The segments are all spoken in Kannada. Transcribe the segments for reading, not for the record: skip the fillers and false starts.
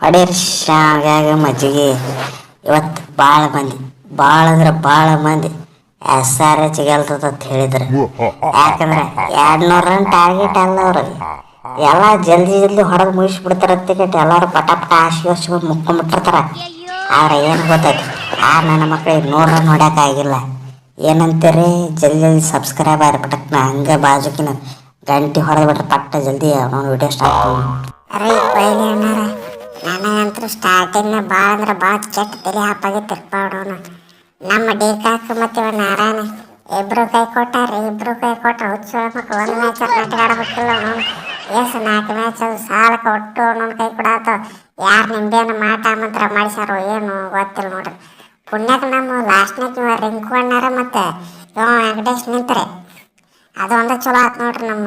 ಹೊಡೇರಿ ಶಾವ್ಯಾಗ ಮಜ್ಜಿಗೆ ಇವತ್ತು ಭಾಳ ಅಂದ್ರೆ ಭಾಳ ಮಂದಿ SRH ಗೆಲ್ತದ ಅಂತ ಹೇಳಿದ್ರು. ಯಾಕಂದ್ರೆ 200 ರನ್ ಟಾರ್ಗೆಟ್ ಅಲ್ಲ ಅವ್ರಿಗೆ. ಎಲ್ಲ ಜಲ್ದಿ ಹೊಡೆದು ಮುಗಿಸ್ಬಿಡ್ತಾರಂತ ಎಲ್ಲರೂ ಪಟ ಹಾಸ್ಕೊಂಡು ಮುಕ್ಕೊಂಬಿಟ್ಟಿರ್ತಾರ. ಆದ್ರೆ ಏನು ಗೊತ್ತೈತಿ, ನನ್ನ ಮಕ್ಕಳಿಗೆ 100 ರನ್ ಹೊಡ್ಯೋಕ್ಕಾಗಿಲ್ಲ. ಏನಂತೀರಿ, ಜಲ್ದಿ ಸಬ್ಸ್ಕ್ರೈಬ್ ಆಗ್ಬಿಟ್ಟಕ್ಕೆ ಹಂಗೆ ಬಾಜುಕಿನ ಗಂಟೆ ಹೊಡೆದ್ಬಿಟ್ರೆ ಪಟ್ಟ ಜಲ್ದಿ ಅವನೊಂದು ವಿಡಿಯೋ ಸ್ಟಾರ್ಟ್ ರೀ ಕೊಹ್ಲಿ ಅಣ್ಣಾರ, ನನಗಂತೂ ಸ್ಟಾರ್ಟಿಂಗ್ನ ಭಾಳ ಅಂದ್ರೆ ಭಾಳ ಕೆಟ್ಟ ತಲೆ ಹಾಪಾಗಿತ್ತು ಅವನು. ನಮ್ಮ ಡಿಕಾಕ್ ಮತ್ತು ಇವ ನಾರಾಯಣ ಇಬ್ರು ಕೈ ಕೊಟ್ಟಾರ ಹುಚ್ಚ ಮಕ್ಕಳು. ಒಂದು ಮ್ಯಾಚ್ ನಾಟಕ ಆಡಬೇಕಿಲ್ಲ ಅವನು. 4 ಮ್ಯಾಚ್ ಅದು ಸಾಲಕ್ಕೆ ಒಟ್ಟು ಅವನೊಂದು ಕೈ ಕೊಡಾತ. ಯಾರು ನಿಂಬೆಯನ್ನು ಮಾಟ ಮಂತ್ರ ಮಾಡಿಸ್ಯಾರೋ ಏನು ಗೊತ್ತಿಲ್ಲ ನೋಡ್ರಿ. ಪುಣ್ಯಕ್ಕೆ ನಮ್ಮ ಲಾಸ್ಟ್ನಾಗ ರಿಂಕು ಅಣ್ಣಾರ ಮತ್ತು ಇವ ವೆಂಕಟೇಶ್ ನಿಂತಾರೆ. ಅದು ಒಂದು ಚಲೋ ಆಯ್ತು ನೋಡ್ರಿ. ನಮ್ಮ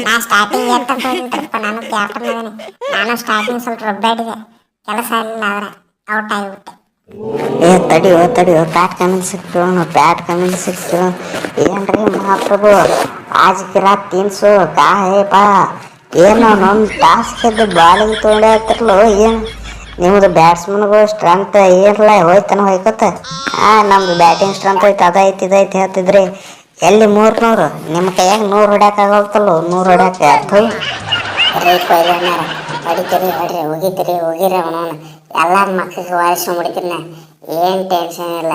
ನಾ ಸ್ಟಾರ್ಟಿಂಗ್ ಎಂತ ಹೋಗಿದ್ರಪ್ಪ, ನಾನು ಕ್ಯಾಪ್ಟನ್ ಅದೀನಿ. ನಾನು ಸ್ಟಾರ್ಟಿಂಗ್ ಸ್ವಲ್ಪ ರೊಬ್ಬೇಡಿದೆ, ಕೆಲಸ ಇಲ್ಲ, ಆದರೆ ಔಟ್ ಆಗಿಬಿಟ್ಟೆ. ತಡಿಯೋ ಬ್ಯಾಟ್ ಕಮಿಂಗ್ ಸಿಕ್ತು ಏನ್ರಿ ಮಹಾಪ್ರಭು ಆಜ್ ಗಿರಾ 300 ಕಾ ಹೇ ಪಾ. ಏನು ನಮ್ಮ ಟಾಸ್ಕ್ ಇದ್ದು ಬಾಲಿಂಗ್ ತೊಗೊಂಡೆ ಆಗ್ತಿರ್ಲೋ ಏನು ನಿಮ್ಮದು ಬ್ಯಾಟ್ಸ್ಮನ್ಗಳು ಸ್ಟ್ರೆಂತ್ ಏನಿಲ್ಲ ಹೋಯ್ಕೋತ. ನಮ್ದು ಬ್ಯಾಟಿಂಗ್ ಸ್ಟ್ರೆಂತ್ ಐತೆ ಅದೈತಿ ಇದೈತಿ ಹೇಳ್ತಿದ್ರಿ. ಎಲ್ಲಿ 300 ನಿಮ್ಮ ಕೈಯಾಗ 100 ಹೊಡ್ಯಾಕಾಗಲ್ತಲ್ಲೋ. 100 ಹೊಡ್ಯಾಕ ರೀ ಕೊಹ್ಲಿ ಅಣ್ಣಾರ, ಹೋಗಿರಿ ಅವನವನು ಎಲ್ಲ ಮಕ್ಕಳಿಗೆ ವಾರಿಸ್ಕೊಂಡ್ಬಿಡ್ತೀನಿ. ಏನು ಟೆನ್ಷನ್ ಇಲ್ಲ.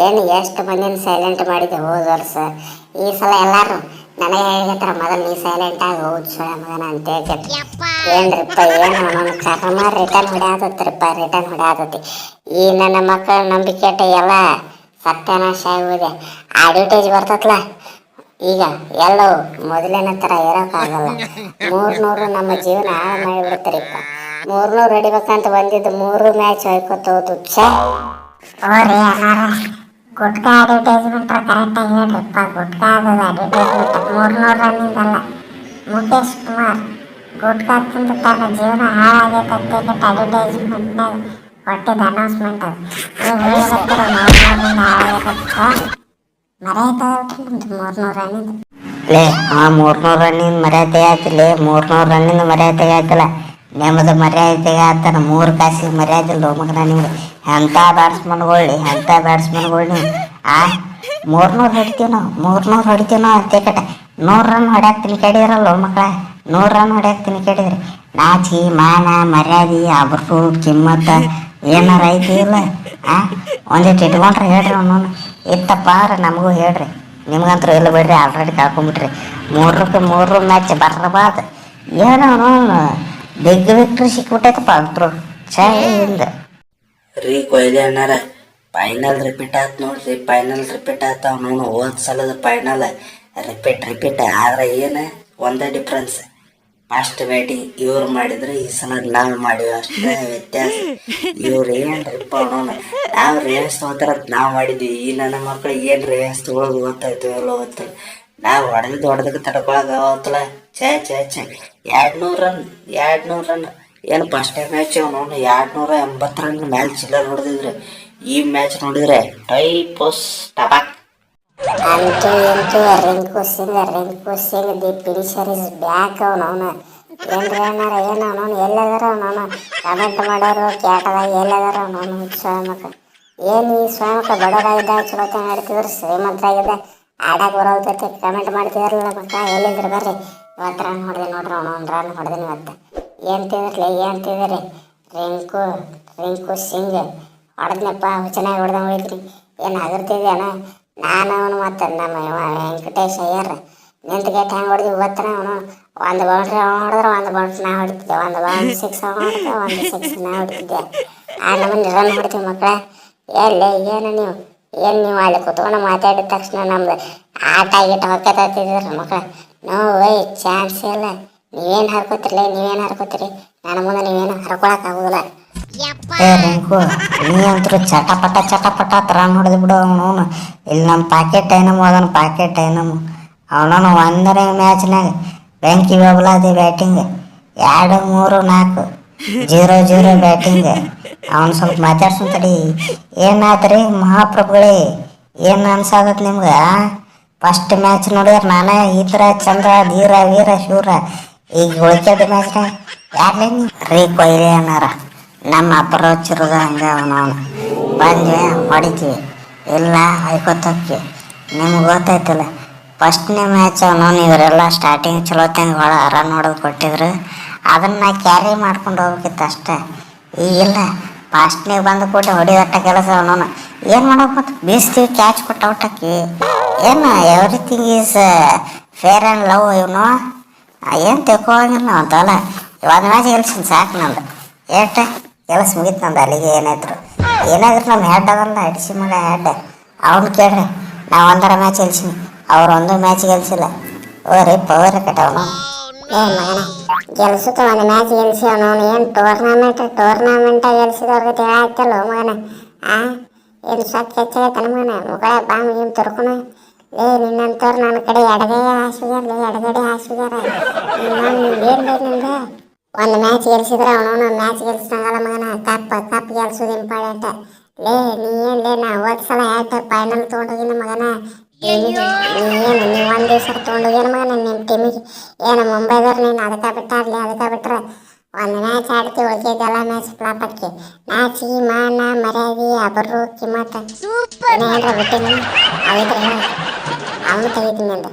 ಏನು ಎಷ್ಟು ಮಂದಿನ ಸೈಲೆಂಟ್ ಮಾಡಿದ್ದೆ ಹೋದ ವರ್ಷ. ಈ ಸಲ ಎಲ್ಲರೂ ನನಗೆ ಹೇಳಿರ್ತಾರೆ, ಮೊದಲು ನೀ ಸೈಲೆಂಟ್ ಆಗಿ ಹೋದ್ ಸೊಳ್ಳೆ ಮಗನ ಅಂತ ಹೇಳ್ತಾರೆ. ಏನ್ರಿಪ್ಪ ಏನು ಅವನೊಂದು ಕರ್ಮ ರಿಟರ್ನ್ ಹೊಡ್ಯಾತತಿ. ಈ ನನ್ನ ಮಕ್ಕಳ ನಂಬಿಕೆ ಎಲ್ಲ ಸತ್ಯನಾಶ ಆಗೋದೆ. ಅಡ್ವರ್ಟೈಸ್ ಬರ್ತತ್ಲ ಈಗ ಎಲ್ಲೋ ಮೊದಲಿನ ಥರ ಇರೋಕ್ಕಾಗಲ್ಲ. 300 ನಮ್ಮ ಜೀವನ ಹಾಳು ಮಾಡಿಬಿಡ್ತಾರಿಪ್ಪ. 300 ಹೊಡಿಬೇಕಂತ ಬಂದಿದ್ದು 3 ಮ್ಯಾಚ್ ಹೋಯ್ಕೊತೋದು. ಓರಿ ಅನಾರ ಗುಟ್ಕಾ ಅಡ್ವರ್ಟೈಸ್ಮೆಂಟ್ ಕರೆಕ್ಟಾಗಿ ಹೇಳ್ರಿಪ್ಪ. ಗುಟ್ಕಾ ಆಗೋದು ಅಡ್ವರ್ಟೈಸ್ಮೆಂಟ್ 300 ರನ್ನಿಂದಲ್ಲ. ಮುಖೇಶ್ ಕುಮಾರ್ ಗುಟ್ಕಾ ತಿಂದು ತನ್ನ ಜೀವನ ಹಾಳಾಗೈತೆ ಅಡ್ವರ್ಟೈಸ್ಮೆಂಟ್ನಾಗ ಕೊಟ್ಟಿದ್ದ ಅನೌನ್ಸ್ಮೆಂಟ್. ಅದು ನೀವು ಹೇಳಿರ್ತೀರ 300 ಹಾಳಾಗೈತೆ ಮರೆಯುತ್ತೆ 300 ರನ್ನಿಂದ. ಲೇ 300 ರನ್ನಿಂದ ಮರ್ಯಾದೆ ಆಯ್ತಿಲ್ಲ. 300 ರನ್ನಿಂದ ಮರ್ಯಾದೆಗೆ ಆಯ್ತಲ್ಲ, ನಿಮ್ಮದು ಮರ್ಯಾದೆಗೆ ಆಯ್ತಾನ. 3 ಕಾಸಿಗೆ ಮರ್ಯಾದೆ ಇಲ್ಲ ಮಗನ ನಿಮ್ಗೆ. ಎಂಥ ಬ್ಯಾಟ್ಸ್ಮನ್ಗಳು ನೀವು 300 ಹೊಡಿತೀವಿ ನಾವು ಅಂತೆ ಕಟ್ಟ. 100 ರನ್ ಹೊಡ್ಯಾಕೆ ತಿನ್ಕಾಡಿದ್ರಲ್ಲ ಮಕ್ಕಳ. 100 ರನ್ ಹೊಡ್ಯಾಕೆ ತಿನ್ಕಾಡಿದ್ರಿ. ನಾಚಿ ಮಾನ ಮರ್ಯಾದೆ ಅಬ್ರು ಕಿಮ್ಮತ್ತ ಏನಾರ ಐತಿ ಇಲ್ಲ. ಒಂದಿಟ್ಟು ಇಟ್ಕೊಂಡ್ರೆ ಹೇಳ್ರಿ ಅವನು ಇತ್ತಪ್ಪ ಅಂದ್ರೆ ನಮಗೂ ಹೇಳ್ರಿ. ನಿಮ್ಗಂತೂ ಇಲ್ಲ ಬಿಡ್ರಿ, ಆಲ್ರೆಡಿ ಕಳ್ಕೊಂಬಿಟ್ರಿ. 3 ಮ್ಯಾಚ್ ಬರಬಾರ್ದು. ಏನೋ ಬಿಗ್ ವಿಕ್ಟ್ರಿ ಸಿಕ್ಬಿಟ್ಟೈತಪ್ಪ ಅಂತರು ಚಾಯಿಂದ. ರೀ ಕೊಹ್ಲಿ ಅಣ್ಣಾರ, ಫೈನಲ್ ರಿಪೀಟ್ ಆಯ್ತು ನೋಡ್ರಿ. ಅವನು ಹೋದ ಸಲದ ಫೈನಲ್ ರಿಪೀಟ್ ಆದ್ರೆ ಏನು ಒಂದೇ ಡಿಫ್ರೆನ್ಸ್, ಫಸ್ಟ್ ಬ್ಯಾಟಿಂಗ್ ಇವ್ರು ಮಾಡಿದ್ರೆ ಈ ಸಲ ನಾವು ಮಾಡಿವಿ, ಅಷ್ಟೇ ವ್ಯತ್ಯಾಸ. ಇವ್ರು ಏನ್ರಿಪ್ಪ ಅವನು ನಾವು ರೇಸ್ ತೊಗೊತಾರಂತ ನಾವು ಮಾಡಿದ್ವಿ. ಈ ನನ್ನ ಮಕ್ಳಿಗೆ ಏನು ರೇಸ್ ತೊಗೊಳೋದು ಗೊತ್ತಾಯ್ತು ಎಲ್ಲೋ ಗೊತ್ತಿಲ್ಲ. ನಾವು ಹೊಡೆದಕ್ಕೆ ತಡ್ಕೊಳಕ್ಕೆ ಅವತ್ತಲ್ಲ. ಛೇ 200 ರನ್ ಏನು ಫಸ್ಟ್ ಮ್ಯಾಚ್ ಅವನು 280 ರನ್ ಮ್ಯಾಚ್ ಚಿಲ್ಲರ್ ಹೊಡೆದಿದ್ರು. ಈ ಮ್ಯಾಚ್ ನೋಡಿದ್ರೆ ಟೈಪೋಸ್ ಟಪಾಕ್. ಅಂತೂ ಇಂತೂ Rinku Singh the finisher is back. ಅವನು ಏನ್ರಿ ಅಣ್ಣಾರ, ಏನು ಅವನು ಎಲ್ಲದಾರ ಅವನು ಕಮೆಂಟ್ ಮಾಡೋರು ಕ್ಯಾಟದಾಗ ಎಲ್ಲದಾರ ಅವನು ಸ್ವಯಂಕ. ಏನು ಈ ಸ್ವಯಂಕ ಬಡವರಾಗಿದ್ದ ಚಲೋತೆ ನಡ್ತಿದ್ರು, ಶ್ರೀಮಂತರಾಗಿದ್ದ ಆಡಕ್ಕೆ ಬರೋದೈತೆ ಕಮೆಂಟ್ ಮಾಡ್ತಿದಾರಲ್ಲ ಮಕ್ಕ. ಎಲ್ಲಿದ್ರು ಬರ್ರಿ, ಇವತ್ತು ರನ್ ಹೊಡೆದೆ ನೋಡ್ರಿ, ಅವನು 1 ರನ್ ಹೊಡೆದಿನಿ ಇವತ್ತು. ಏನು ತಿಂದ್ರಿ ರಿಂಕು ಸಿಂಗ್ ಹೊಡೆದ್ನಪ್ಪ, ಚೆನ್ನಾಗಿ ಹೊಡೆದಂಗೆ ಹೋಯ್ತ್ರಿ. ಏನು ಹಗರ್ತಿದ್ದೆ ಅಣ್ಣ. ನಾನು ಅವನು ಮತ್ತು ನಮ್ಮ ವೆಂಕಟೇಶ್ ಅಯ್ಯರ್ ನಿಂತು ಗೇಟ್ ಹೆಂಗೆ ಹೊಡೆದ್ವಿ ಇವತ್ತನ. ಅವನು ಒಂದು ಬೌಂಡ್ರಿ ಅವನು ಹೊಡೆದ್ರೆ 1 ಬೌಂಡ್ರಿ ನಾ ಹೊಡಿತಿದ್ದೆ, 1 ಬೌಂಡ್ರಿ 6 ಅವನು ಹೊಡೆದ್ರೆ 1 6 ನಾ ಹೊಡಿತಿದ್ದೆ. ನಮ್ಮನ್ನು ರನ್ ಹೊಡ್ತೀವಿ ಮಕ್ಕಳ. ಏನು ನೀವು ಅಲ್ಲಿ ಕೂತ್ಕೊಂಡು ಮಾತಾಡಿದ ತಕ್ಷಣ ನಮ್ದು ಆಟ ಗೀಟ ಹೊಕ್ಕತ್ತಿದ್ರಿ ಮಕ್ಕಳ. ಚಾನ್ಸ್ ಇಲ್ಲ. ನೀವೇನು ಹರ್ಕೋತೀರಿ ನನ್ನ ಮುಂದೆ ನೀವೇನು ಹರ್ಕೊಳಕ್ಕಾಗೋದಿಲ್ಲ. ರಿಂಕು ನೀ ಅಂತೂ ಚಟಪಟ ರನ್ ಹೊಡೆದು ಬಿಡು. ಅವನು ಇಲ್ಲಿ ನಮ್ಮ ಪಾಕೆಟ್ ಐನಮ್ ಅವನು 1ನೇ ಮ್ಯಾಚ್ನಾಗ ಬೆಂಕಿ ಹೋಗ್ಲಾದೆ ಬ್ಯಾಟಿಂಗ್. 2 3 4 0 ಬ್ಯಾಟಿಂಗ್. ಅವನು ಸ್ವಲ್ಪ ಮಾತಾಡ್ಸಂತಡಿ. ಏನಾದ್ರಿ ಮಹಾಪ್ರಭುಗಳೇ, ಏನು ಅನ್ಸಾಗತ್ತೆ ನಿಮ್ಗೆ? ಫಸ್ಟ್ ಮ್ಯಾಚ್ ನೋಡಿದ್ರೆ ನಾನೇ ಈ ಥರ ಚಂದ್ರ ಧೀರ ವೀರ ಶೂರ ಈಗ ಉಳಿಕೆದ ಮ್ಯಾಚ್ ಯಾರೇ ರೀ ಕೊಹ್ಲಿ ಅನ್ನಾರ ನಮ್ಮ ಅಪ್ರೋಚ್ ಇರೋದು ಹಂಗೆ ಅವನವನು ಬಂದ್ವಿ ಹೊಡಿತೀವಿ ಇಲ್ಲ ಹೊಯ್ಕೊತಕ್ಕಿ ನಿಮ್ಗೆ ಗೊತ್ತಾಯ್ತಲ್ಲ ಫಸ್ಟ್ನೇ ಮ್ಯಾಚ್ ಅವನವನು ಇವರೆಲ್ಲ ಸ್ಟಾರ್ಟಿಂಗ್ ಚಲೋ ತಂಗ ರನ್ ಹೊಡೆದು ಕೊಟ್ಟಿದ್ರು ಅದನ್ನು ಕ್ಯಾರಿ ಮಾಡ್ಕೊಂಡು ಹೋಗ್ಬೇಕಿತ್ತು ಅಷ್ಟೇ ಈಗಿಲ್ಲ ಫಾಸ್ಟ್ನಾಗ ಬಂದು ಕೊಟ್ಟು ಹೊಡಿಯೋಟ ಕೆಲಸ ಅವನವನು ಏನು ಮಾಡೋಕೆ ಮತ್ತು ಬೀಸ್ತೀವಿ ಕ್ಯಾಚ್ ಕೊಟ್ಟು ಔಟಾಕಿ ಏನು everything is fair and love ಇವನು ಏನು ತಿಳ್ಕೊಳಂಗಿಲ್ಲ ಅಂತಲ್ಲ ಒಂದು ಮ್ಯಾಚ್ ಗೆಲ್ಸಿನ ಸಾಕು ನಂದು ಏಟ ಕೆಲಸ ಮುಗೀತು ನಂದು ಅಲ್ಲಿಗೆ ಏನಾದ್ರು ನಮ್ಮ ಹೆಡ್ ಅದಲ್ಲ ಅಡಿಸಿ ಮಗ ಹೆಡ್ ಅವ್ನು ಕೇಳ್ರಿ ನಾವು ಒಂದರ ಮ್ಯಾಚ್ ಗೆಲ್ಸಿನಿ ಅವ್ರು ಒಂದು ಮ್ಯಾಚ್ ಗೆಲ್ಸಿಲ್ಲ ಓರಿ ಪವರ್ ಕಟ್ಟವನು ಏ ಮಗನ ಗೆಲ್ಸುತ್ತ ಒಂದು ಮ್ಯಾಚ್ ಗೆಲ್ಸಿ ಅವನು ಏನು ಟೂರ್ನಾಮೆಂಟ್ ಗೆಲ್ಸಿದವ್ರಿಗೆ ಹೇಳಾಯ್ತಲ್ಲ ಮಗನ ಏನು ಸ್ವಚ್ಛ ಹೆಚ್ಚಾಗೈತೆ ಮಗನ ಮುಗಳ ಬಾಂಬ್ ಏನು ತುರ್ಕೊಣ ನಿನ್ನಂತವ್ರು ನನ್ನ ಕಡೆ ಎಡಗಡೆ ಹಾಸ್ಬಿಗ್ಯಾರ ಏನು ನಿಂದು ಒಂದು ಮ್ಯಾಚ್ ಗೆಲ್ಸಿದ್ರೆ ಅವನವನು ಮ್ಯಾಚ್ ಗೆಲ್ಸಿದಂಗಲ್ಲ ಮಗನ ಕಪ್ ಗೆಲ್ಸೋದು ಇಂಪಾರ್ಟೆಂಟ್ ನಾ ಹೋದ ಸಲ ಫೈನಲ್ ತೊಗೊಂಡೋಗಿನ ಮಗನ ಟೀಮಿಗೆ ನೀವು ಒಂದು ದಿವಸ ತೊಗೊಂಡೋಗ್ಯಾನ ಮಗನ ನಿಮ್ಮ ಟೀಮಿಗೆ ಏನು ಮುಂಬೈದವ್ರು ನೀನು ಅದಕ್ಕೆ ಬಿಟ್ರೆ ಒಂದು ಮ್ಯಾಚ್ ಆಡ್ತಿ ಉಳಿದೆಲ್ಲ ಮ್ಯಾಚ್ ಫ್ಲಾಪ್ ಹಾಕಿ ಮ್ಯಾಚಿಗೆ ಮಾನ ಮರ್ಯಾದೆ ಅಬರು ಕಿಮ್ಮತ್ತ ಏನಾರ ಬಿಟ್ಟಿನಿ ಅವಿದ್ರೆ ಅವನು ತೆಗಿತೀನಿ ಅಂದ